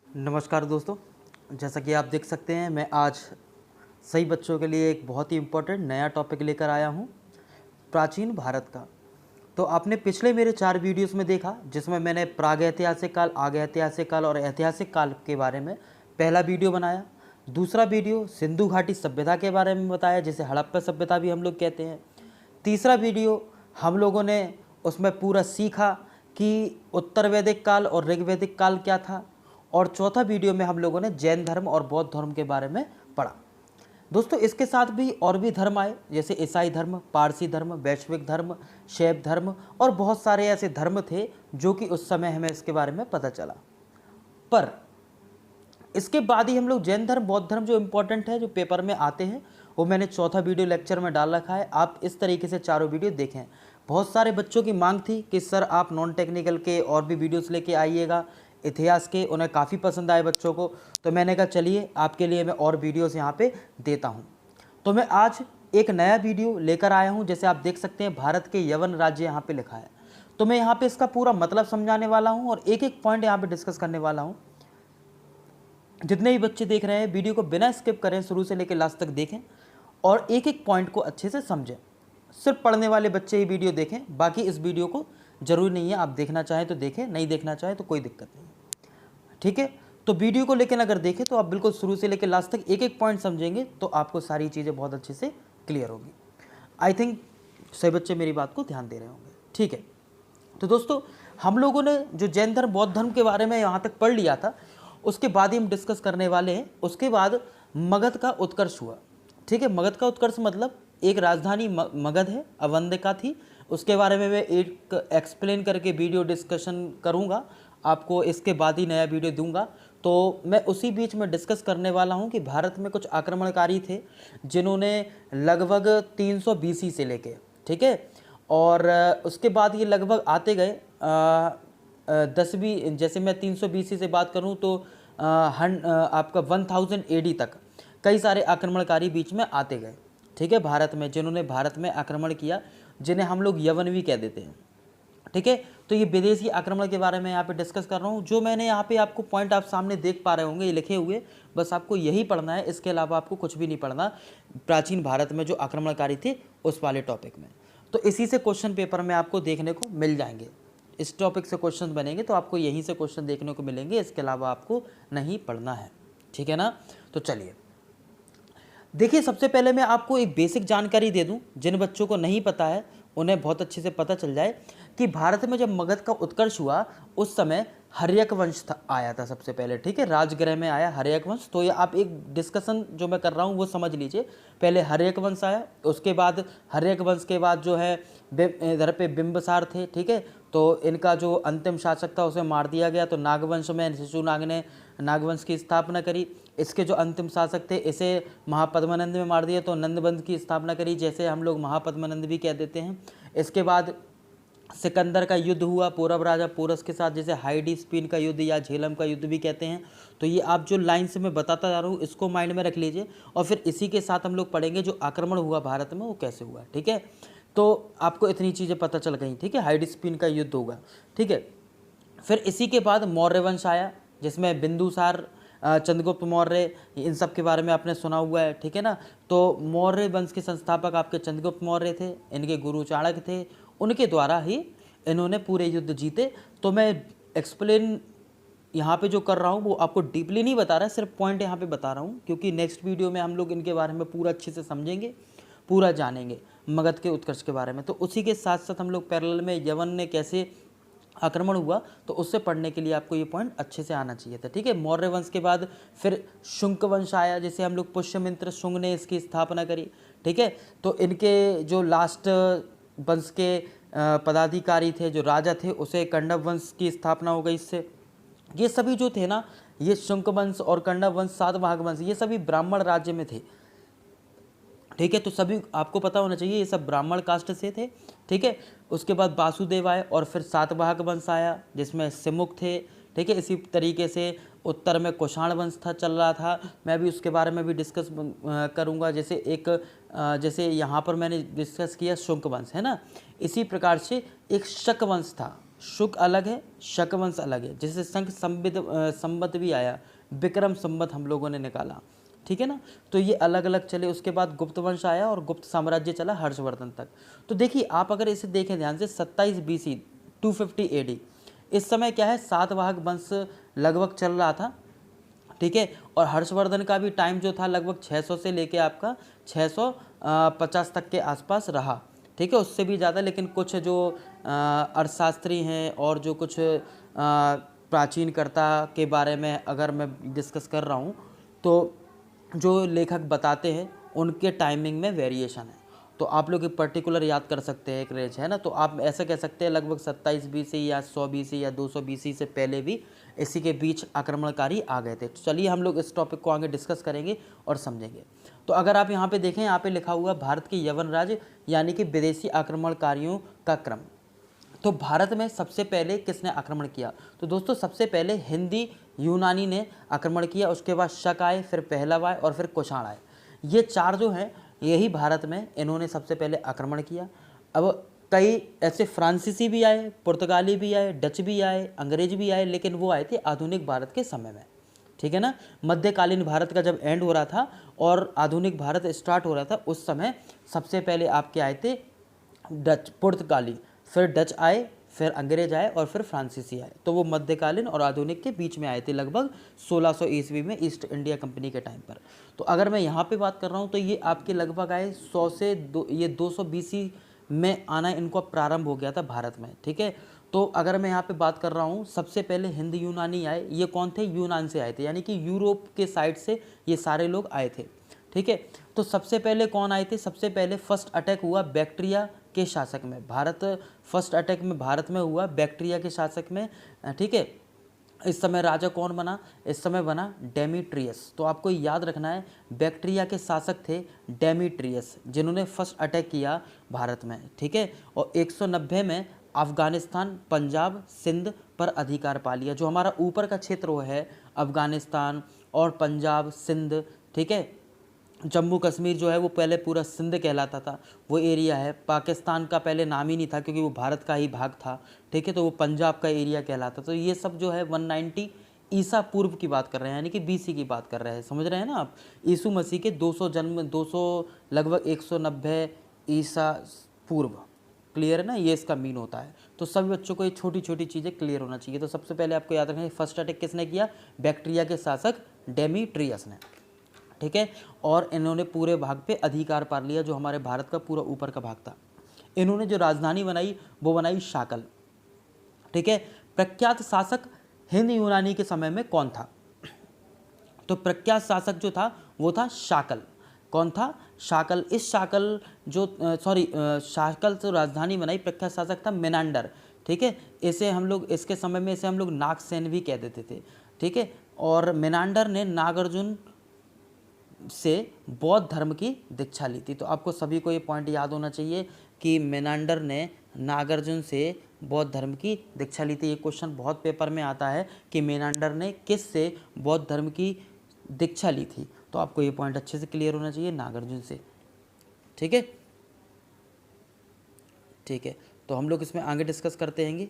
नमस्कार दोस्तों, जैसा कि आप देख सकते हैं मैं आज सही बच्चों के लिए एक बहुत ही इम्पोर्टेंट नया टॉपिक लेकर आया हूं, प्राचीन भारत का। तो आपने पिछले मेरे 4 वीडियोस में देखा जिसमें मैंने प्रागैतिहासिक काल, आगैतिहासिक काल और ऐतिहासिक काल के बारे में पहला वीडियो बनाया। दूसरा वीडियो सिंधु घाटी सभ्यता के बारे में बताया, जिसे हड़प्पा सभ्यता भी हम लोग कहते हैं। तीसरा वीडियो हम लोगों ने उसमें पूरा सीखा कि उत्तर वैदिक काल और ऋग्वैदिक काल क्या था। और चौथा वीडियो में हम लोगों ने जैन धर्म और बौद्ध धर्म के बारे में पढ़ा। दोस्तों, इसके साथ भी और भी धर्म आए, जैसे ईसाई धर्म, पारसी धर्म, वैश्विक धर्म, शैव धर्म और बहुत सारे ऐसे धर्म थे जो कि उस समय हमें इसके बारे में पता चला। पर इसके बाद ही हम लोग जैन धर्म, बौद्ध धर्म जो इम्पोर्टेंट है, जो पेपर में आते हैं, वो मैंने चौथा वीडियो लेक्चर में डाल रखा है। आप इस तरीके से चारों वीडियो देखें। बहुत सारे बच्चों की मांग थी कि सर आप नॉन टेक्निकल के और भी वीडियोस लेके आइएगा, इतिहास के, उन्हें काफ़ी पसंद आए बच्चों को। तो मैंने कहा चलिए आपके लिए मैं और वीडियोस यहाँ पे देता हूँ। तो मैं आज एक नया वीडियो लेकर आया हूँ। जैसे आप देख सकते हैं भारत के यवन राज्य यहाँ पे लिखा है। तो मैं यहाँ पे इसका पूरा मतलब समझाने वाला हूँ और एक एक पॉइंट यहाँ पे डिस्कस करने वाला हूँ। जितने भी बच्चे देख रहे हैं वीडियो को बिना स्किप करें, शुरू से लेकर लास्ट तक देखें और एक एक पॉइंट को अच्छे से समझें। सिर्फ पढ़ने वाले बच्चे ही वीडियो देखें, बाकी इस वीडियो को जरूरी नहीं है, आप देखना चाहें तो देखें, नहीं देखना चाहें तो कोई दिक्कत नहीं, ठीक है। तो वीडियो को लेकिन अगर देखें तो आप बिल्कुल शुरू से लेकर लास्ट तक एक एक पॉइंट समझेंगे तो आपको सारी चीज़ें बहुत अच्छे से क्लियर होगी। आई थिंक सभी बच्चे मेरी बात को ध्यान दे रहे होंगे, ठीक है। तो दोस्तों, हम लोगों ने जो जैन धर्म, बौद्ध धर्म के बारे में यहाँ तक पढ़ लिया था, उसके बाद ही हम डिस्कस करने वाले हैं। उसके बाद मगध का उत्कर्ष हुआ, ठीक है। मगध का उत्कर्ष मतलब एक राजधानी मगध है, अवंतिका थी। उसके बारे में मैं एक एक्सप्लेन करके वीडियो डिस्कशन करूँगा, आपको इसके बाद ही नया वीडियो दूंगा। तो मैं उसी बीच में डिस्कस करने वाला हूं कि भारत में कुछ आक्रमणकारी थे जिन्होंने लगभग 300 बीसी से लेके, ठीक है, और उसके बाद ये लगभग आते गए 10वीं, जैसे मैं 300 बीसी से बात करूं तो आपका 1000 एडी तक कई सारे आक्रमणकारी बीच में आते गए, ठीक है, भारत में, जिन्होंने भारत में आक्रमण किया, जिन्हें हम लोग यवन भी कह देते हैं, ठीक है। तो ये विदेशी आक्रमण के बारे में यहाँ पे डिस्कस कर रहा हूँ। जो मैंने यहाँ पे आपको पॉइंट आप सामने देख पा रहे होंगे ये लिखे हुए, बस आपको यही पढ़ना है, इसके अलावा आपको कुछ भी नहीं पढ़ना प्राचीन भारत में जो आक्रमणकारी थे उस वाले टॉपिक में। तो इसी से क्वेश्चन पेपर में आपको देखने को मिल जाएंगे, इस टॉपिक से क्वेश्चन बनेंगे तो आपको यहीं से क्वेश्चन देखने को मिलेंगे, इसके अलावा आपको नहीं पढ़ना है, ठीक है ना। तो चलिए देखिए, सबसे पहले मैं आपको एक बेसिक जानकारी दे दूं, जिन बच्चों को नहीं पता है उन्हें बहुत अच्छे से पता चल जाए कि भारत में जब मगध का उत्कर्ष हुआ उस समय हर्यक वंश आया था सबसे पहले, ठीक है, राजगृह में आया हर्यक वंश। तो ये आप एक डिस्कशन जो मैं कर रहा हूँ वो समझ लीजिए। पहले हर्यक वंश आया, उसके बाद हर्यक वंश के बाद जो है इधर पे बिंबिसार थे, ठीक है। तो इनका जो अंतिम शासक था उसे मार दिया गया। तो नागवंश में शिशुनाग ने नागवंश की स्थापना करी। इसके जो अंतिम शासक थे इसे महापद्मानंद में मार दिया, तो नंदवंश की स्थापना करी, जैसे हम लोग महापद्मानंद भी कह देते हैं। इसके बाद सिकंदर का युद्ध हुआ पूरब राजा पोरस के साथ, जिसे हाइडी स्पिन का युद्ध या झेलम का युद्ध भी कहते हैं। तो ये आप जो लाइन से मैं बताता जा रहा हूँ इसको माइंड में रख लीजिए, और फिर इसी के साथ हम लोग पढ़ेंगे जो आक्रमण हुआ भारत में वो कैसे हुआ, ठीक है। तो आपको इतनी चीज़ें पता चल गई, ठीक है, हाइडी स्पिन का युद्ध होगा, ठीक है। फिर इसी के बाद मौर्य वंश आया, जिसमें बिंदुसार, चंद्रगुप्त मौर्य, इन सब के बारे में आपने सुना हुआ है, ठीक है ना। तो मौर्य वंश के संस्थापक आपके चंद्रगुप्त मौर्य थे, इनके गुरु चाणक्य थे, उनके द्वारा ही इन्होंने पूरे युद्ध जीते। तो मैं एक्सप्लेन यहाँ पे जो कर रहा हूँ वो आपको डीपली नहीं बता रहा, सिर्फ पॉइंट यहाँ पे बता रहा हूँ, क्योंकि नेक्स्ट वीडियो में हम लोग इनके बारे में पूरा अच्छे से समझेंगे, पूरा जानेंगे मगध के उत्कर्ष के बारे में। तो उसी के साथ साथ हम लोग पैरेलल में यवन ने कैसे आक्रमण हुआ तो उससे पढ़ने के लिए आपको ये पॉइंट अच्छे से आना चाहिए था, ठीक है। मौर्य वंश के बाद फिर शुंग वंश आया, जिसे हम लोग पुष्यमित्र शुंग ने इसकी स्थापना करी, ठीक है। तो इनके जो लास्ट वंश के पदाधिकारी थे, जो राजा थे, उसे कण्व वंश की स्थापना हो गई इससे। ये सभी जो थे ना, ये शुंग वंश और कण्व वंश, सातवाहन वंश, ये सभी ब्राह्मण राज्य में थे, ठीक है। तो सभी आपको पता होना चाहिए ये सब ब्राह्मण कास्ट से थे, ठीक है। उसके बाद वासुदेव आए और फिर सातवाहन वंश आया जिसमें सिमुक थे, ठीक है। इसी तरीके से उत्तर में कुषाण वंश था चल रहा था, मैं भी उसके बारे में भी डिस्कस करूंगा। जैसे यहाँ पर मैंने डिस्कस किया शुंग वंश, है ना। इसी प्रकार से एक शक वंश था, शुक अलग है, शक वंश अलग है। जैसे शंख संवत भी आया, विक्रम संवत हम लोगों ने निकाला, ठीक है ना। तो ये अलग अलग चले। उसके बाद गुप्त वंश आया और गुप्त साम्राज्य चला हर्षवर्धन तक। तो देखिए आप अगर इसे देखें ध्यान से, 27 BC 250 AD इस समय क्या है, सातवाहन वंश लगभग चल रहा था, ठीक है। और हर्षवर्धन का भी टाइम जो था लगभग 600 से लेके आपका 650 तक के आसपास रहा, ठीक है, उससे भी ज़्यादा। लेकिन कुछ जो अर्थशास्त्री हैं और जो कुछ प्राचीनकर्ता के बारे में अगर मैं डिस्कस कर रहा हूँ, तो जो लेखक बताते हैं उनके टाइमिंग में वेरिएशन है। तो आप लोग एक पर्टिकुलर याद कर सकते हैं, एक रेंज है ना। तो आप ऐसा कह सकते हैं लगभग 27 BC या 100 BC या 200 BC से पहले भी इसी के बीच आक्रमणकारी आ गए थे। तो चलिए हम लोग इस टॉपिक को आगे डिस्कस करेंगे और समझेंगे। तो अगर आप यहाँ पे देखें, यहाँ पे लिखा हुआ भारत के यवन राज्य यानी कि विदेशी आक्रमणकारियों का क्रम। तो भारत में सबसे पहले किसने आक्रमण किया? तो दोस्तों सबसे पहले हिंदी यूनानी ने आक्रमण किया, उसके बाद शक आए, फिर पहलव आए और फिर कुषाण आए। ये चार जो हैं यही भारत में इन्होंने सबसे पहले आक्रमण किया। अब कई ऐसे फ्रांसीसी भी आए, पुर्तगाली भी आए, डच भी आए, अंग्रेज भी आए, लेकिन वो आए थे आधुनिक भारत के समय में, ठीक है ना। मध्यकालीन भारत का जब एंड हो रहा था और आधुनिक भारत स्टार्ट हो रहा था, उस समय सबसे पहले आपके आए थे डच, पुर्तगाली, फिर डच आए, फिर अंग्रेज आए और फिर फ्रांसीसी आए। तो वो मध्यकालीन और आधुनिक के बीच में आए थे लगभग 1600 ईस्वी में, ईस्ट इंडिया कंपनी के टाइम पर। तो अगर मैं यहाँ पे बात कर रहा हूँ तो ये आपके लगभग आए 100 से 200 BC में आना इनको प्रारंभ हो गया था भारत में, ठीक है। तो अगर मैं यहाँ पे बात कर रहा हूँ, सबसे पहले हिंद यूनानी आए। ये कौन थे? यूनान से आए थे, यानी कि यूरोप के साइड से ये सारे लोग आए थे, ठीक है। तो सबसे पहले कौन आए थे? सबसे पहले फर्स्ट अटैक हुआ बैक्ट्रिया के शासक में। फर्स्ट अटैक में भारत में हुआ बैक्ट्रिया के शासक में, ठीक है। इस समय राजा कौन बना? इस समय बना डेमीट्रियस। तो आपको याद रखना है, बैक्ट्रिया के शासक थे डेमीट्रियस, जिन्होंने फर्स्ट अटैक किया भारत में, ठीक है। और 190 में अफगानिस्तान, पंजाब, सिंध पर अधिकार पा लिया। जो हमारा ऊपर का क्षेत्र वो है अफगानिस्तान और पंजाब, सिंध, ठीक है। जम्मू कश्मीर जो है वो पहले पूरा सिंध कहलाता था, वो एरिया है। पाकिस्तान का पहले नाम ही नहीं था क्योंकि वो भारत का ही भाग था, ठीक है। तो वो पंजाब का एरिया कहलाता। तो ये सब जो है 190 ईसा पूर्व की बात कर रहे हैं, यानी कि BC की बात कर रहे हैं, समझ रहे हैं ना आप। यीशु मसीह के 200 जन्म, 200 लगभग 190 ईसा पूर्व, क्लियर है ना, ये इसका मीन होता है। तो सभी बच्चों को ये छोटी छोटी चीज़ें क्लियर होना चाहिए। तो सबसे पहले आपको याद रखना है फर्स्ट अटैक किसने किया? बैक्ट्रिया के शासक डेमीट्रियस ने, ठीक है। और इन्होंने पूरे भाग पे अधिकार पा लिया, जो हमारे भारत का पूरा ऊपर का भाग था। इन्होंने जो राजधानी बनाई वो बनाई शाकल, ठीक है। प्रख्यात शासक हिंद यूनानी के समय में कौन था? तो प्रख्यात शासक जो था वो था शाकल। कौन था? शाकल। इस शाकल जो शाकल से राजधानी बनाई, प्रख्यात शासक था मेनांडर, ठीक है। इसे हम लोग इसके समय में इसे हम लोग नागसेन भी कह देते थे, ठीक है। और मेनांडर ने नागार्जुन से बौद्ध धर्म की दीक्षा ली थी। तो आपको सभी को ये पॉइंट याद होना चाहिए कि मेनांडर ने नागार्जुन से बौद्ध धर्म की दीक्षा ली थी। ये क्वेश्चन बहुत पेपर में आता है कि मेनांडर ने किस से बौद्ध धर्म की दीक्षा ली थी। तो आपको ये पॉइंट अच्छे से क्लियर होना चाहिए, नागार्जुन से, ठीक है। ठीक है, तो हम लोग इसमें आगे डिस्कस करते रहेंगे।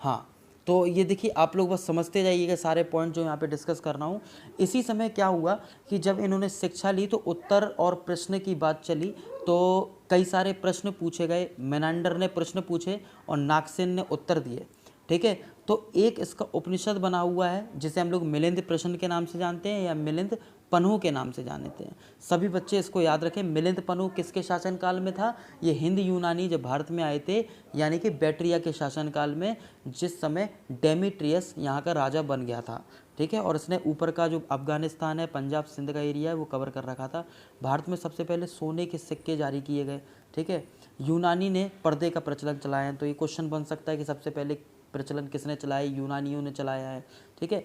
हाँ, तो ये देखिए आप लोग बस समझते जाइएगा सारे पॉइंट जो यहाँ पे डिस्कस कर रहा हूँ। इसी समय क्या हुआ कि जब इन्होंने शिक्षा ली तो उत्तर और प्रश्न की बात चली, तो कई सारे प्रश्न पूछे गए। मेनांडर ने प्रश्न पूछे और नागसेन ने उत्तर दिए, ठीक है। तो एक इसका उपनिषद बना हुआ है जिसे हम लोग मिलिंद प्रश्न के नाम से जानते हैं या मिलिंद पन्हु के नाम से जानते हैं। सभी बच्चे इसको याद रखें। मिलिंद पन्हु किसके शासनकाल में था? ये हिंद यूनानी जब भारत में आए थे, यानी कि बैक्ट्रिया के शासनकाल में, जिस समय डेमीट्रियस यहाँ का राजा बन गया था, ठीक है। और इसने ऊपर का जो अफगानिस्तान है, पंजाब, सिंध का एरिया है, वो कवर कर रखा था। भारत में सबसे पहले सोने के सिक्के जारी किए गए, ठीक है। यूनानी ने पर्दे का प्रचलन चलाया है। तो ये क्वेश्चन बन सकता है कि सबसे पहले प्रचलन किसने चलाया? यूनानियों ने चलाया है, ठीक है।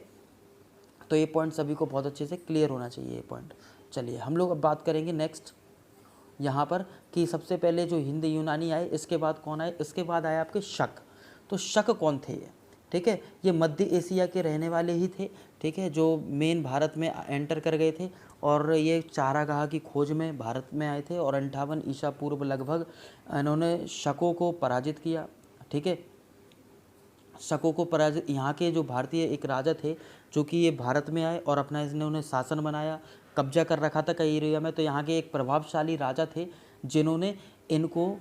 तो ये पॉइंट सभी को बहुत अच्छे से क्लियर होना चाहिए ये पॉइंट। चलिए हम लोग अब बात करेंगे नेक्स्ट यहाँ पर कि सबसे पहले जो हिंद यूनानी आए, इसके बाद कौन आए? इसके बाद आए आपके शक। तो शक कौन थे? ठीक है। ये मध्य एशिया के रहने वाले ही थे, ठीक है, जो मेन भारत में एंटर कर गए थे और ये चारागाह की खोज में भारत में आए थे और 58 ईसा पूर्व लगभग इन्होंने शकों को पराजित किया, ठीक है। शकों को पराजित, यहाँ के जो भारतीय एक राजा थे जो कि ये भारत में आए और अपना इन्होंने शासन बनाया, कब्जा कर रखा था कई एरिया में। तो यहाँ के एक प्रभावशाली राजा थे जिन्होंने इनको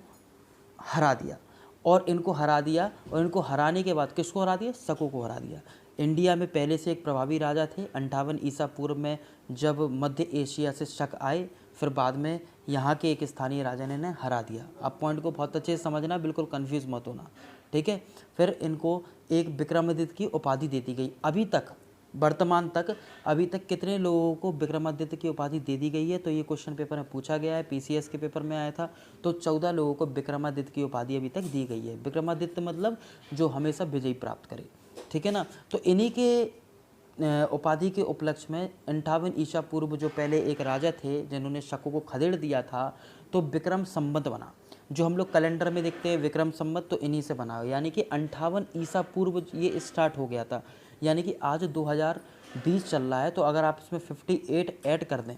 हरा दिया और इनको हराने के बाद किसको हरा दिया? शकों को हरा दिया। इंडिया में पहले से एक प्रभावी राजा थे 58 ईसा पूर्व में, जब मध्य एशिया से शक आए, फिर बाद में यहाँ के एक स्थानीय राजा ने इन्हें हरा दिया। आप पॉइंट को बहुत अच्छे से समझना, बिल्कुल कंफ्यूज मत होना, ठीक है। फिर इनको एक विक्रमादित्य की उपाधि दे दी गई। अभी तक वर्तमान तक अभी तक कितने लोगों को विक्रमादित्य की उपाधि दे दी गई है? तो ये क्वेश्चन पेपर में पूछा गया है, पीसीएस के पेपर में आया था। तो 14 लोगों को विक्रमादित्य की उपाधि अभी तक दी गई है। विक्रमादित्य मतलब जो हमेशा विजयी प्राप्त करे, ठीक है ना। तो इन्हीं के उपाधि के उपलक्ष्य में 58 ईसा पूर्व जो पहले एक राजा थे जिन्होंने शकों को खदेड़ दिया था, तो विक्रम संवत बना। जो हम लोग कैलेंडर में देखते हैं विक्रम संवत, तो इन्हीं से बना, यानी कि 58 ईसा पूर्व ये स्टार्ट हो गया था। यानी कि आज 2020 चल रहा है, तो अगर आप इसमें 58 ऐड कर दें,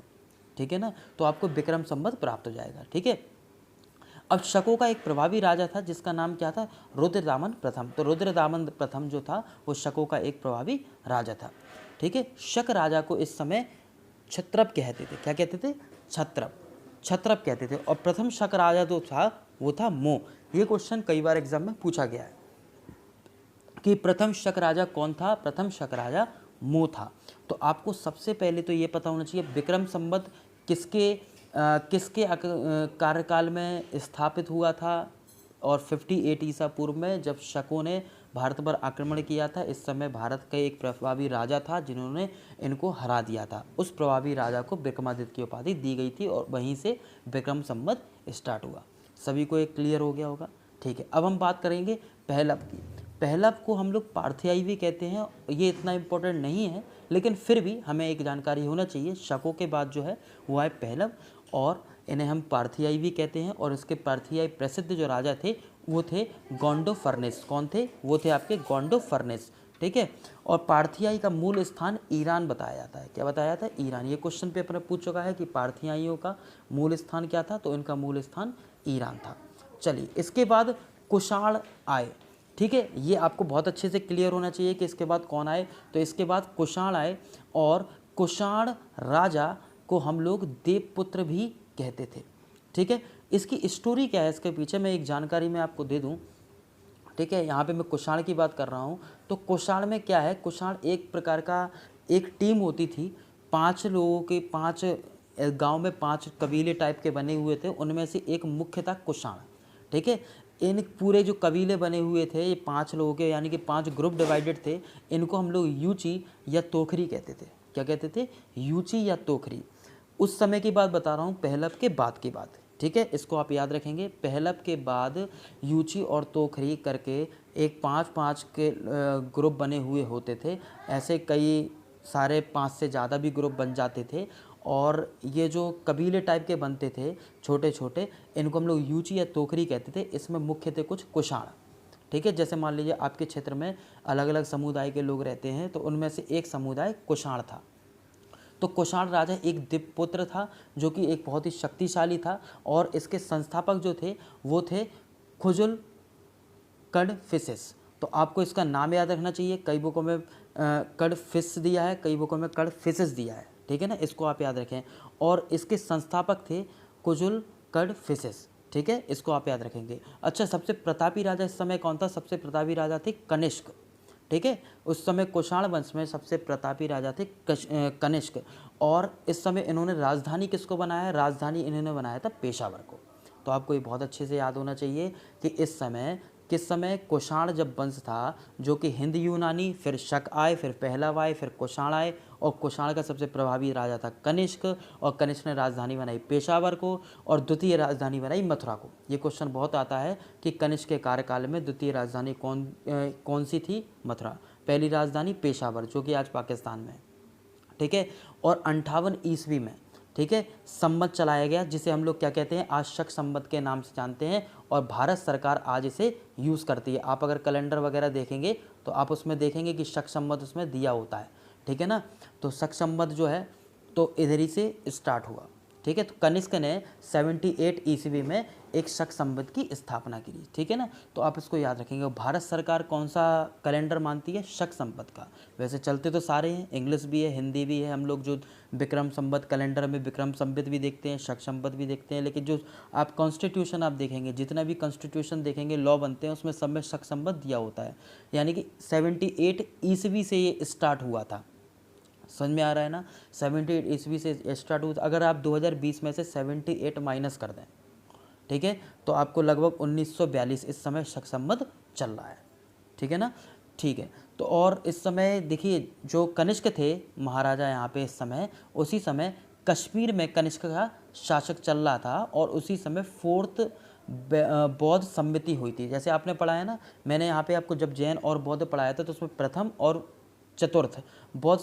ठीक है ना, तो आपको विक्रम संवत प्राप्त हो जाएगा, ठीक है। अब शकों का एक प्रभावी राजा था जिसका नाम क्या था? रुद्रदामन प्रथम। तो रुद्रदामन प्रथम जो था वो शकों का एक प्रभावी राजा था, ठीक है। शक राजा को इस समय क्षत्रप कहते थे। क्या कहते थे? छत्रप कहते थे। और प्रथम शक राजा जो था वो था मो। ये क्वेश्चन कई बार एग्जाम में पूछा गया है कि प्रथम शक राजा कौन था? प्रथम शक राजा मो था। तो आपको सबसे पहले तो ये पता होना चाहिए विक्रम संवत किसके कार्यकाल में स्थापित हुआ था, और 58 ईसा पूर्व में जब शकों ने भारत पर आक्रमण किया था। इस समय भारत का एक प्रभावी राजा था जिन्होंने इनको हरा दिया था। उस प्रभावी राजा को विक्रमादित्य की उपाधि दी गई थी और वहीं से विक्रम संवत स्टार्ट हुआ। सभी को एक क्लियर हो गया होगा, ठीक है। अब हम बात करेंगे पहलव की। पहलव को हम लोग पार्थियाई भी कहते हैं। ये इतना इम्पोर्टेंट नहीं है, लेकिन फिर भी हमें एक जानकारी होना चाहिए। शकों के बाद जो है वो आए पहलव, और इन्हें हम पार्थियाई भी कहते हैं। और इसके पार्थियाई प्रसिद्ध जो राजा थे वो थे गोंडोफर्नेस। कौन थे? वो थे आपके गोंडोफर्नेस, ठीक है। और पार्थियाई का मूल स्थान ईरान बताया जाता है। क्या बताया जाता है? ईरान। ये क्वेश्चन पेपर में पूछ चुका है कि पार्थियाइयों का मूल स्थान क्या था, तो इनका मूल स्थान ईरान था। चलिए, इसके बाद कुषाण आए, ठीक है। ये आपको बहुत अच्छे से क्लियर होना चाहिए कि इसके बाद कौन आए। तो इसके बाद कुषाण आए, और कुषाण राजा को हम लोग देवपुत्र भी कहते थे, ठीक है। इसकी स्टोरी क्या है, इसके पीछे मैं एक जानकारी मैं आपको दे दूं, ठीक है। यहाँ पे मैं कुषाण की बात कर रहा हूँ। तो कुषाण में क्या है? कुषाण एक प्रकार का एक टीम होती थी, 5 लोगों के, 5 गांव में 5 कबीले टाइप के बने हुए थे। उनमें से एक मुख्य था कुषाण, ठीक है। इन पूरे जो कबीले बने हुए थे ये 5 लोगों के, यानी कि 5 ग्रुप डिवाइडेड थे। इनको हम लोग यूची या तोखरी कहते थे। क्या कहते थे? यूची या तोखरी। उस समय की बात बता रहा हूँ, पहलव के बाद की बात, ठीक है। इसको आप याद रखेंगे। पहलव के बाद यूची और तोखरी करके एक 5-5 के ग्रुप बने हुए होते थे। ऐसे कई सारे 5 से ज़्यादा भी ग्रुप बन जाते थे। और ये जो कबीले टाइप के बनते थे छोटे छोटे, इनको हम लोग यूची या तोखरी कहते थे। इसमें मुख्य थे कुछ कुषाण, ठीक है। जैसे मान लीजिए आपके क्षेत्र में अलग अलग समुदाय के लोग रहते हैं, तो उनमें से एक समुदाय कुषाण था। तो कुषाण राजा एक दिव्यपुत्र था जो कि एक बहुत ही शक्तिशाली था। और इसके संस्थापक जो थे वो थे खुजुल कडफिसेस। तो आपको इसका नाम याद रखना चाहिए। कई बुकों में कडफिस दिया है, कई बुकों में कडफिसेस दिया है, ठीक है ना। इसको आप याद रखें। और इसके संस्थापक थे कुजुल कडफिसेस, ठीक है। इसको आप याद रखेंगे। अच्छा, सबसे प्रतापी राजा इस समय कौन था? सबसे प्रतापी राजा थे कनिष्क, ठीक है। उस समय कुषाण वंश में सबसे प्रतापी राजा थे कनिष्क। और इस समय इन्होंने राजधानी किसको बनाया? राजधानी इन्होंने बनाया था पेशावर को। तो आपको ये बहुत अच्छे से याद होना चाहिए कि इस समय किस समय कुषाण जब वंश था, जो कि हिंद यूनानी, फिर शक आए, फिर पहलव आए, फिर कुषाण आए। और कुषाण का सबसे प्रभावी राजा था कनिष्क, और कनिष्क ने राजधानी बनाई पेशावर को, और द्वितीय राजधानी बनाई मथुरा को। ये क्वेश्चन बहुत आता है कि कनिष्क के कार्यकाल में द्वितीय राजधानी कौन सी थी? मथुरा। पहली राजधानी पेशावर, जो कि आज पाकिस्तान में है, ठीक है। और 58 ईस्वी में, ठीक है, संवत चलाया गया, जिसे हम लोग क्या कहते हैं? आज शक संवत के नाम से जानते हैं। और भारत सरकार आज इसे यूज़ करती है। आप अगर कैलेंडर वगैरह देखेंगे तो आप उसमें देखेंगे कि शक संवत उसमें दिया होता है, ठीक है ना। तो शक संवत जो है तो इधर ही से स्टार्ट हुआ, ठीक है। तो कनिष्क ने 78 ईस्वी में एक शक संवत की स्थापना की, ठीक है ना। तो आप इसको याद रखेंगे। भारत सरकार कौन सा कैलेंडर मानती है? शक संवत का। वैसे चलते तो सारे हैं, इंग्लिश भी है, हिंदी भी है, हम लोग जो विक्रम संवत कैलेंडर में विक्रम संवत भी देखते हैं, शक संवत भी देखते हैं, लेकिन जो आप कॉन्स्टिट्यूशन आप देखेंगे, जितना भी कॉन्स्टिट्यूशन देखेंगे, लॉ बनते हैं, उसमें सब में शक संवत दिया होता है। यानी कि 78 ईस्वी से ये स्टार्ट हुआ था, समझ में आ रहा है ना। 78 ईस्वी से स्टार्ट हुआ। अगर आप 2020 में से 78 माइनस कर दें, ठीक है, तो आपको लगभग 1942 इस समय शक संवत चल रहा है, ठीक है ना। ठीक है, तो और इस समय देखिए जो कनिष्क थे महाराजा यहाँ पे, इस समय उसी समय कश्मीर में कनिष्क का शासक चल रहा था, और उसी समय 4th बौद्ध सम्मति हुई थी। जैसे आपने पढ़ा है ना, मैंने यहाँ पे आपको जब जैन और बौद्ध पढ़ाया था तो उसमें प्रथम और चतुर्थ बौद्ध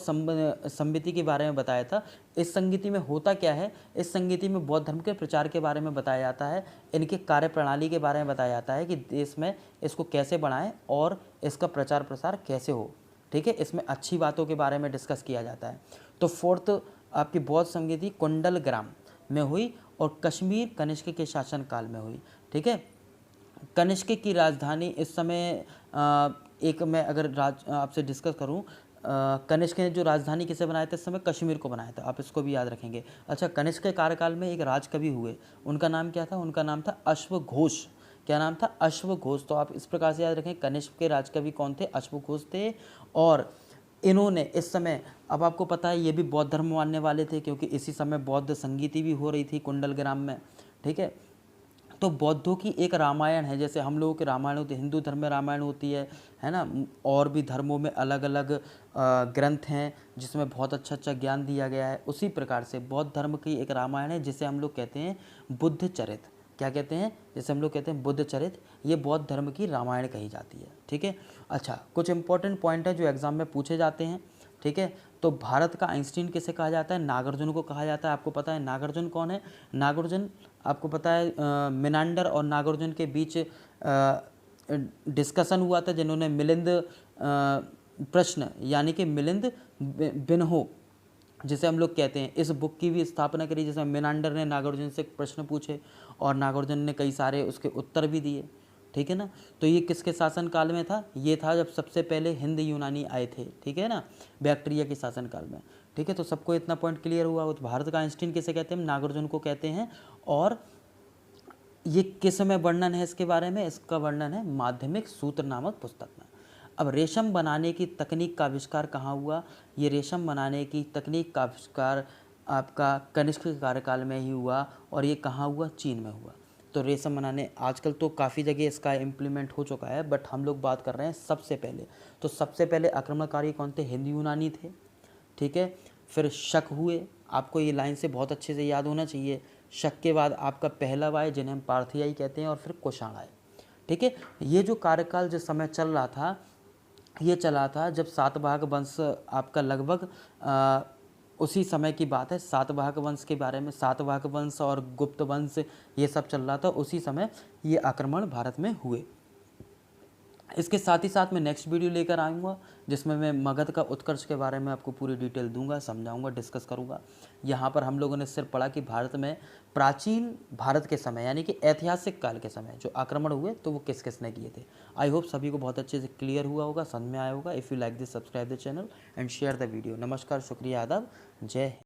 संगति के बारे में बताया था। इस संगति में होता क्या है? इस संगति में बौद्ध धर्म के प्रचार के बारे में बताया जाता है, इनके कार्य प्रणाली के बारे में बताया जाता है कि देश में इसको कैसे बढ़ाएं और इसका प्रचार प्रसार कैसे हो, ठीक है। इसमें अच्छी बातों के बारे में डिस्कस किया जाता है। तो 4th आपकी बौद्ध संगति कुंडलग्राम में हुई और कश्मीर कनिष्क के शासनकाल में हुई, ठीक है। कनिष्क की राजधानी इस समय एक मैं अगर आपसे डिस्कस करूं, कनिष्क ने जो राजधानी किसे बनाया था इस समय? कश्मीर को बनाया था, आप इसको भी याद रखेंगे। अच्छा, कनिष्क के कार्यकाल में एक राजकवि हुए, उनका नाम क्या था? उनका नाम था अश्वघोष। क्या नाम था? अश्वघोष। तो आप इस प्रकार से याद रखें, कनिष्क के राजकवि कौन थे? अश्वघोष थे। और इन्होंने इस समय, अब आपको पता है ये भी बौद्ध धर्म मानने वाले थे, क्योंकि इसी समय बौद्ध संगीति भी हो रही थी कुंडलग्राम में, ठीक है। तो बौद्धों की एक रामायण है, जैसे हम लोगों की रामायण होती है, हिंदू धर्म में रामायण होती है ना। और भी धर्मों में अलग अलग ग्रंथ हैं जिसमें बहुत अच्छा अच्छा ज्ञान दिया गया है। उसी प्रकार से बौद्ध धर्म की एक रामायण है जिसे हम लोग कहते हैं बुद्ध चरित। क्या कहते हैं? जैसे हम लोग कहते हैं बुद्ध चरित, ये बौद्ध धर्म की रामायण कही जाती है, ठीक है। अच्छा, कुछ इंपॉर्टेंट पॉइंट है जो एग्जाम में पूछे जाते हैं, ठीक है। तो भारत का आइंस्टीन किसे कहा जाता है? नागार्जुन को कहा जाता है। आपको पता है नागार्जुन कौन है? नागार्जुन आपको पता है मिनांडर और नागार्जुन के बीच डिस्कशन हुआ था, जिन्होंने मिलिंद प्रश्न यानी कि मिलिंद बिन्हो जिसे हम लोग कहते हैं, इस बुक की भी स्थापना करी, जिसमें मिनांडर ने नागार्जुन से प्रश्न पूछे और नागार्जुन ने कई सारे उसके उत्तर भी दिए, ठीक है ना। तो ये किसके शासन काल में था? ये था जब सबसे पहले हिंद यूनानी आए थे, ठीक है ना, बैक्ट्रिया के शासन काल में, ठीक है। तो सबको इतना पॉइंट क्लियर हुआ। तो भारत का आइंस्टीन किसे कहते हैं? नागार्जुन को कहते हैं। और ये किस में वर्णन है इसके बारे में? इसका वर्णन है माध्यमिक सूत्र नामक पुस्तक में। अब रेशम बनाने की तकनीक का आविष्कार कहाँ हुआ? ये रेशम बनाने की तकनीक का आविष्कार आपका कनिष्क के कार्यकाल में ही हुआ, और ये कहाँ हुआ? चीन में हुआ। तो रेशम बनाने आजकल तो काफ़ी जगह इसका इम्प्लीमेंट हो चुका है, बट हम लोग बात कर रहे हैं सबसे पहले। तो सबसे पहले आक्रमणकारी कौन थे? हिंद यूनानी थे, ठीक है। फिर शक हुए, आपको ये लाइन से बहुत अच्छे से याद होना चाहिए। शक के बाद आपका पहलव आए, जिन्हें हम पार्थियाई कहते हैं, और फिर कुषाण आए, ठीक है। ये जो कार्यकाल जो समय चल रहा था, ये चला था जब सातवाहन वंश आपका लगभग उसी समय की बात है। सातवाहन वंश के बारे में, सातवाहन वंश और गुप्त वंश ये सब चल रहा था, उसी समय ये आक्रमण भारत में हुए। इसके साथ ही साथ मैं नेक्स्ट वीडियो लेकर आऊँगा जिसमें मैं मगध का उत्कर्ष के बारे में आपको पूरी डिटेल दूंगा, समझाऊंगा, डिस्कस करूंगा। यहाँ पर हम लोगों ने सिर्फ पढ़ा कि भारत में प्राचीन भारत के समय यानी कि ऐतिहासिक काल के समय जो आक्रमण हुए तो वो किस किस ने किए थे। आई होप सभी को बहुत अच्छे से क्लियर हुआ होगा, समझ में आया होगा। If you like this, subscribe the channel and share the video. नमस्कार, शुक्रिया, आदाब, जय हिंद।